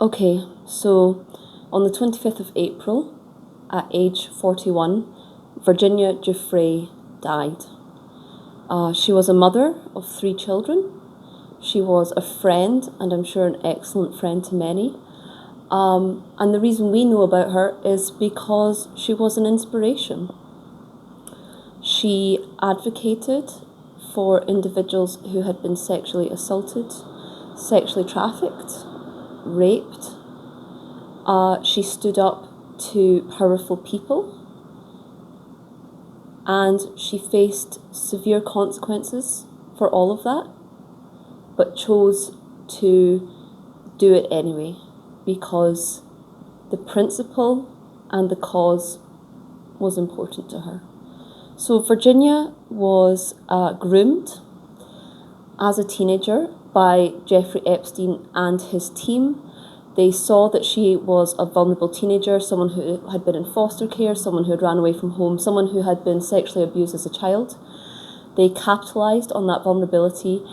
Okay, so on the 25th of April, at age 41, Virginia Giuffre died. She was a mother of 3 children. She was a friend, and I'm sure an excellent friend to many. And the reason we know about her is because she was an inspiration. She advocated for individuals who had been sexually assaulted, sexually trafficked, raped. She stood up to powerful people, and she faced severe consequences for all of that, but chose to do it anyway because the principle and the cause was important to her. So Virginia was groomed as a teenager by Jeffrey Epstein and his team. They saw that she was a vulnerable teenager, someone who had been in foster care, someone who had ran away from home, someone who had been sexually abused as a child. They capitalised on that vulnerability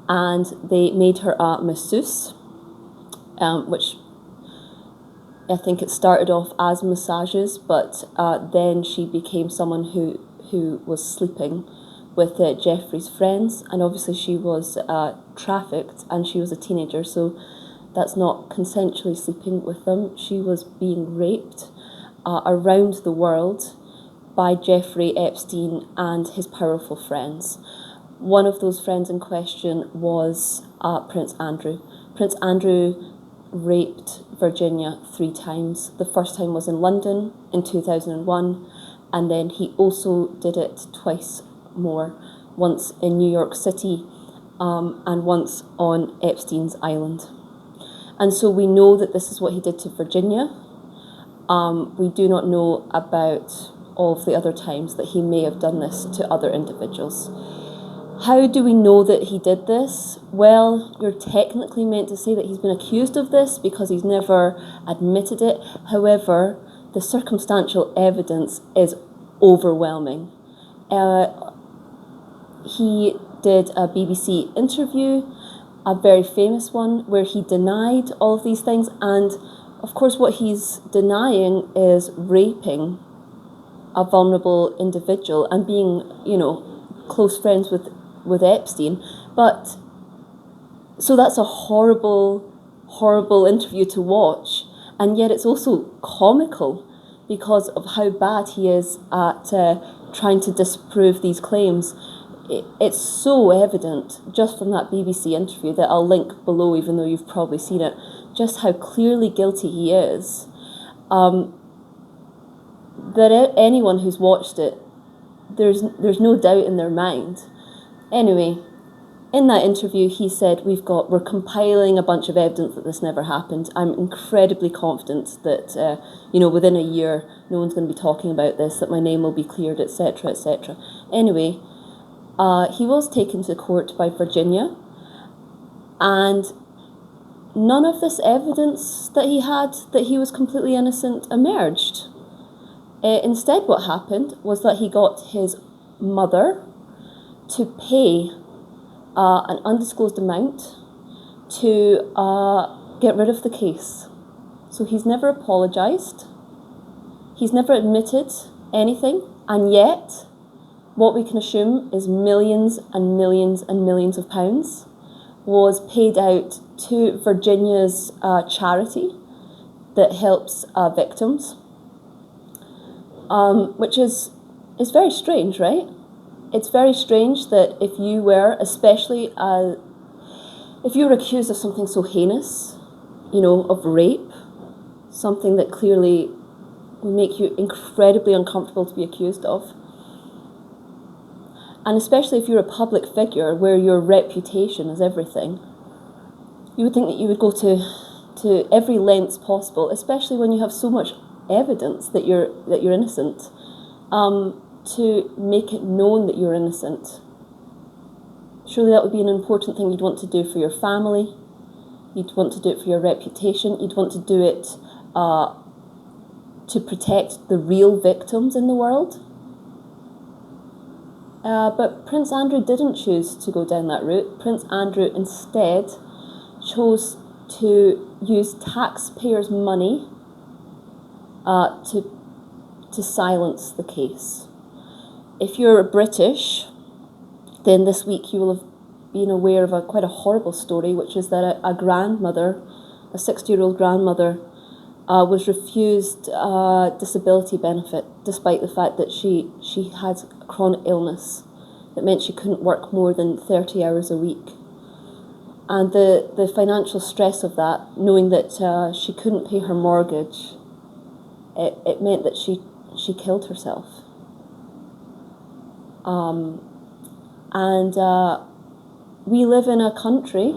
and they made her a masseuse, which I think it started off as massages, but then she became someone who was sleeping with Jeffrey's friends, and obviously she was trafficked and she was a teenager, so that's not consensually sleeping with them. She was being raped around the world by Jeffrey Epstein and his powerful friends. One of those friends in question was Prince Andrew. Prince Andrew raped Virginia 3 times. The first time was in London in 2001, and then he also did it twice more, once in New York City and once on Epstein's Island. And so we know that this is what he did to Virginia. We do not know about all of the other times that he may have done this to other individuals. How do we know that he did this? Well, you're technically meant to say that he's been accused of this because he's never admitted it. However, the circumstantial evidence is overwhelming. He did a BBC interview, a very famous one, where he denied all of these things. And of course, what he's denying is raping a vulnerable individual and being, close friends with Epstein. But so that's a horrible, horrible interview to watch. And yet it's also comical because of how bad he is at trying to disprove these claims. It's so evident just from that BBC interview that I'll link below, even though you've probably seen it, just how clearly guilty he is. That anyone who's watched it, there's no doubt in their mind. Anyway, in that interview, he said, we're compiling a bunch of evidence that this never happened. I'm incredibly confident that, within a year, no one's going to be talking about this, that my name will be cleared, etc., etc. Anyway, he was taken to court by Virginia, and none of this evidence that he had that he was completely innocent emerged. Instead, what happened was that he got his mother to pay an undisclosed amount to get rid of the case. So he's never apologised, he's never admitted anything, and yet what we can assume is millions and millions and millions of pounds was paid out to Virginia's charity that helps victims, which is very strange, right? It's very strange that if you were, especially if you were accused of something so heinous, of rape, something that clearly would make you incredibly uncomfortable to be accused of, and especially if you're a public figure where your reputation is everything, you would think that you would go to every lengths possible, especially when you have so much evidence that you're innocent, to make it known that you're innocent. Surely that would be an important thing you'd want to do for your family, you'd want to do it for your reputation, you'd want to do it to protect the real victims in the world. But Prince Andrew didn't choose to go down that route. Prince Andrew instead chose to use taxpayers' money to silence the case. If you're British, then this week you will have been aware of quite a horrible story, which is that a grandmother, a 60-year-old grandmother, was refused disability benefit despite the fact that she had a chronic illness that meant she couldn't work more than 30 hours a week. And the financial stress of that, knowing that she couldn't pay her mortgage, it meant that she killed herself. And we live in a country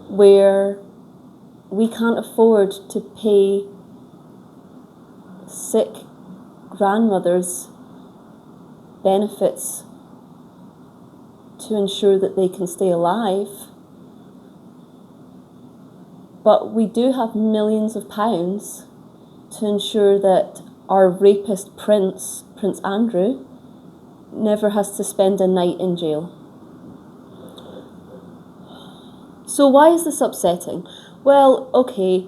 where we can't afford to pay sick grandmothers benefits to ensure that they can stay alive. But we do have millions of pounds to ensure that our rapist Prince Andrew, never has to spend a night in jail. So why is this upsetting? Well, okay,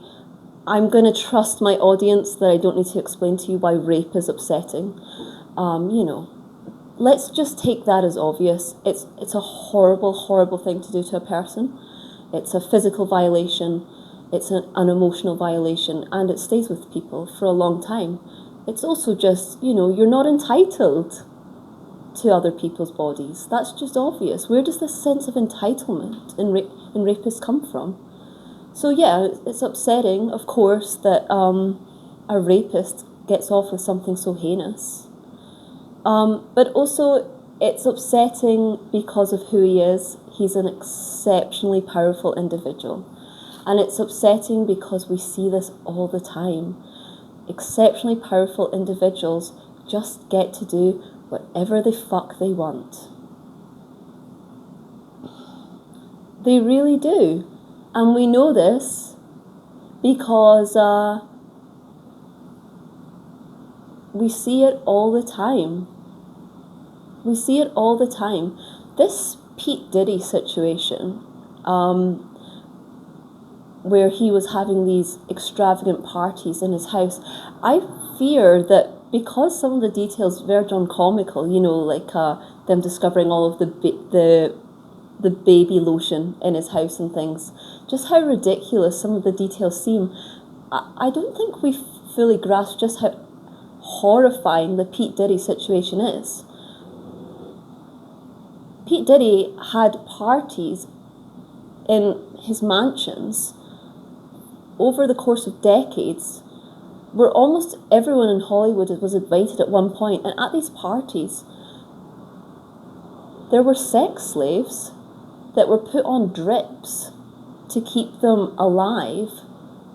I'm going to trust my audience that I don't need to explain to you why rape is upsetting. Let's just take that as obvious. It's a horrible, horrible thing to do to a person. It's a physical violation. It's an emotional violation, and it stays with people for a long time. It's also just, you're not entitled to other people's bodies. That's just obvious. Where does this sense of entitlement in rapists come from? So yeah, it's upsetting, of course, that a rapist gets off with something so heinous. But also, it's upsetting because of who he is. He's an exceptionally powerful individual. And it's upsetting because we see this all the time. Exceptionally powerful individuals just get to do whatever the fuck they want. They really do. And we know this because we see it all the time. We see it all the time. This Pete Diddy situation, where he was having these extravagant parties in his house, I fear that because some of the details verge on comical, like them discovering all of the baby lotion in his house and things, just how ridiculous some of the details seem. I don't think we fully grasp just how horrifying the Pete Diddy situation is. Pete Diddy had parties in his mansions over the course of decades, where almost everyone in Hollywood was invited at one point, and at these parties there were sex slaves that were put on drips to keep them alive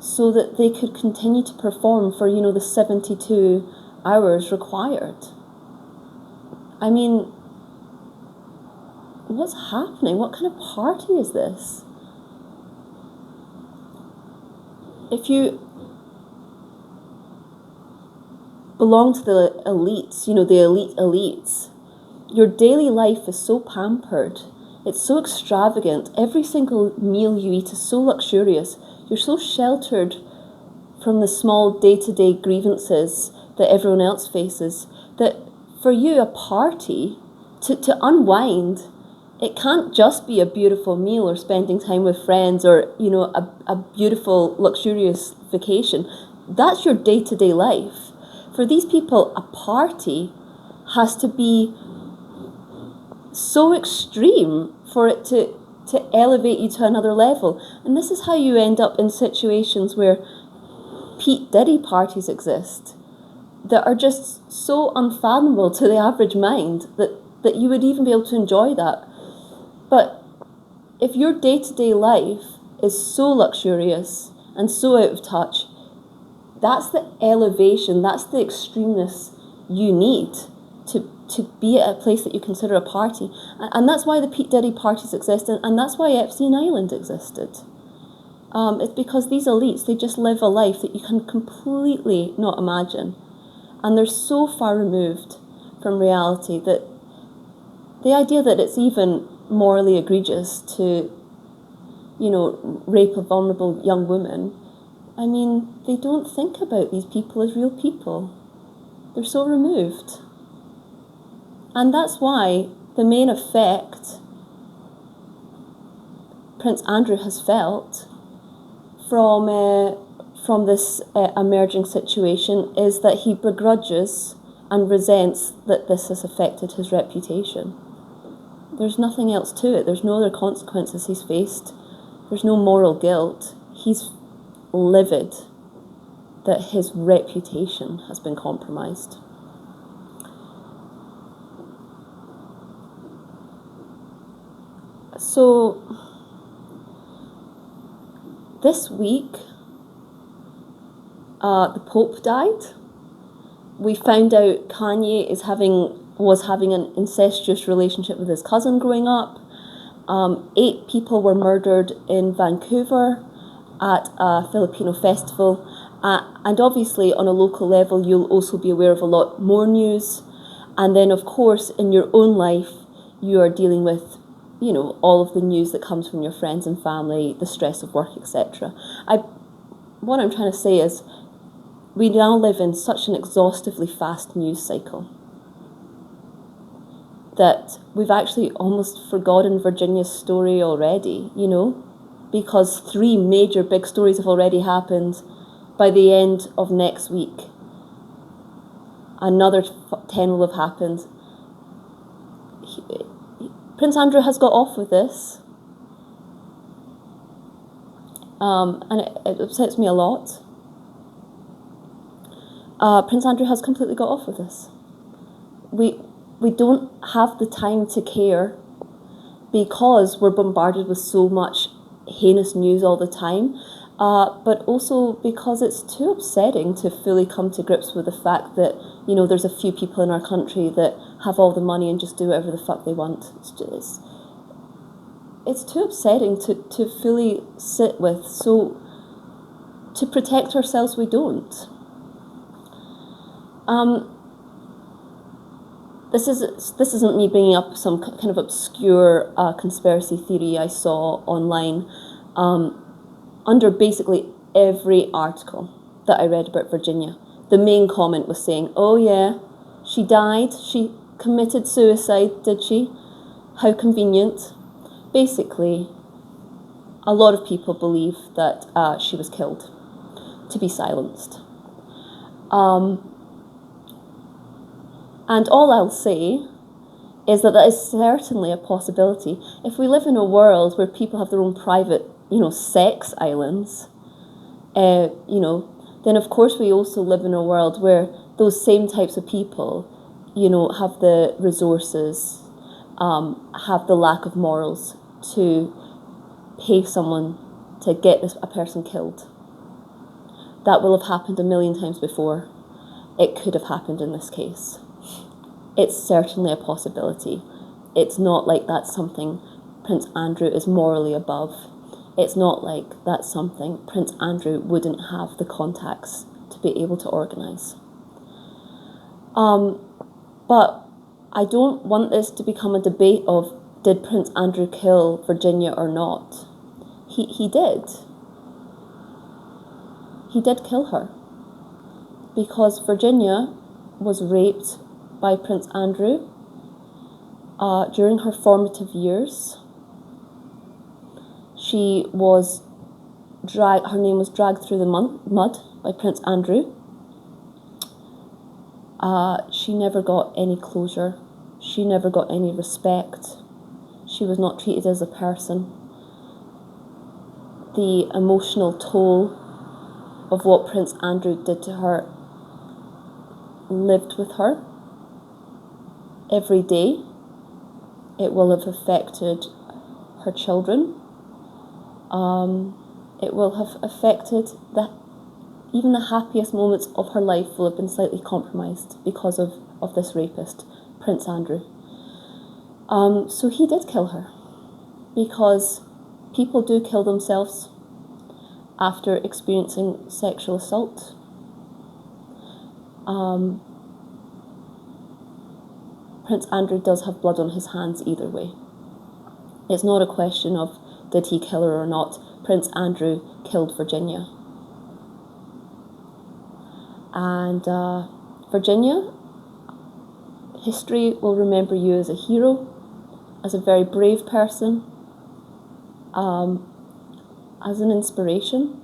so that they could continue to perform for, the 72 hours required. I mean, what's happening? What kind of party is this? If you belong to the elites, the elite elites, your daily life is so pampered, it's so extravagant, every single meal you eat is so luxurious, you're so sheltered from the small day-to-day grievances that everyone else faces, that for you a party, to unwind, it can't just be a beautiful meal or spending time with friends or, a beautiful, luxurious vacation. That's your day-to-day life. For these people, a party has to be so extreme for it to elevate you to another level. And this is how you end up in situations where Pete Diddy parties exist that are just so unfathomable to the average mind that you would even be able to enjoy that. But if your day-to-day life is so luxurious and so out of touch, that's the elevation, that's the extremeness you need to be at a place that you consider a party. And that's why the Pete Diddy parties exist, and that's why Epstein Island existed. It's because these elites, they just live a life that you can completely not imagine. And they're so far removed from reality that the idea that it's even morally egregious to rape a vulnerable young woman, I mean, they don't think about these people as real people. They're so removed. And that's why the main effect Prince Andrew has felt from this emerging situation is that he begrudges and resents that this has affected his reputation. There's nothing else to it. There's no other consequences he's faced. There's no moral guilt. He's livid that his reputation has been compromised. So, this week, the Pope died. We found out Kanye was having an incestuous relationship with his cousin growing up. 8 people were murdered in Vancouver at a Filipino festival. And obviously, on a local level, you'll also be aware of a lot more news. And then, of course, in your own life, you are dealing with all of the news that comes from your friends and family, the stress of work, etc. What I'm trying to say is, we now live in such an exhaustively fast news cycle that we've actually almost forgotten Virginia's story already, because 3 major big stories have already happened. By the end of next week, another 10 will have happened. Prince Andrew has got off with this, and it upsets me a lot. Prince Andrew has completely got off with this. We don't have the time to care because we're bombarded with so much heinous news all the time, but also because it's too upsetting to fully come to grips with the fact that there's a few people in our country that have all the money and just do whatever the fuck they want. It's too upsetting to fully sit with. So to protect ourselves, we don't. This isn't me bringing up some kind of obscure conspiracy theory I saw online. Under basically every article that I read about Virginia, the main comment was saying, "Oh yeah, she died. She committed suicide, did she? How convenient." Basically, a lot of people believe that she was killed to be silenced. And all I'll say is that is certainly a possibility. If we live in a world where people have their own private, sex islands, then of course we also live in a world where those same types of people, have the resources, have the lack of morals to pay someone to get a person killed. That will have happened a million times before. It could have happened in this case. It's certainly a possibility. It's not like that's something Prince Andrew is morally above. It's not like that's something Prince Andrew wouldn't have the contacts to be able to organise. But I don't want this to become a debate of, did Prince Andrew kill Virginia or not? He did. He did kill her. Because Virginia was raped by Prince Andrew during her formative years. She was her name was dragged through the mud by Prince Andrew. She never got any closure. She never got any respect. She was not treated as a person. The emotional toll of what Prince Andrew did to her lived with her every day. It will have affected her children. It will have affected even the happiest moments of her life will have been slightly compromised because of this rapist, Prince Andrew. So he did kill her, because people do kill themselves after experiencing sexual assault. Prince Andrew does have blood on his hands either way. It's not a question of did he kill her or not, Prince Andrew killed Virginia. And Virginia, history will remember you as a hero, as a very brave person, as an inspiration.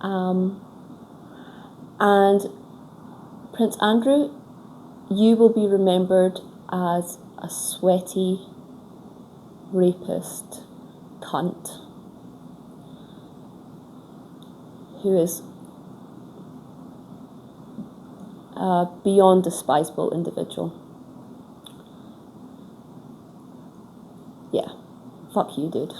And Prince Andrew, you will be remembered as a sweaty, rapist, cunt, who is a beyond despisable individual. Yeah, fuck you, dude.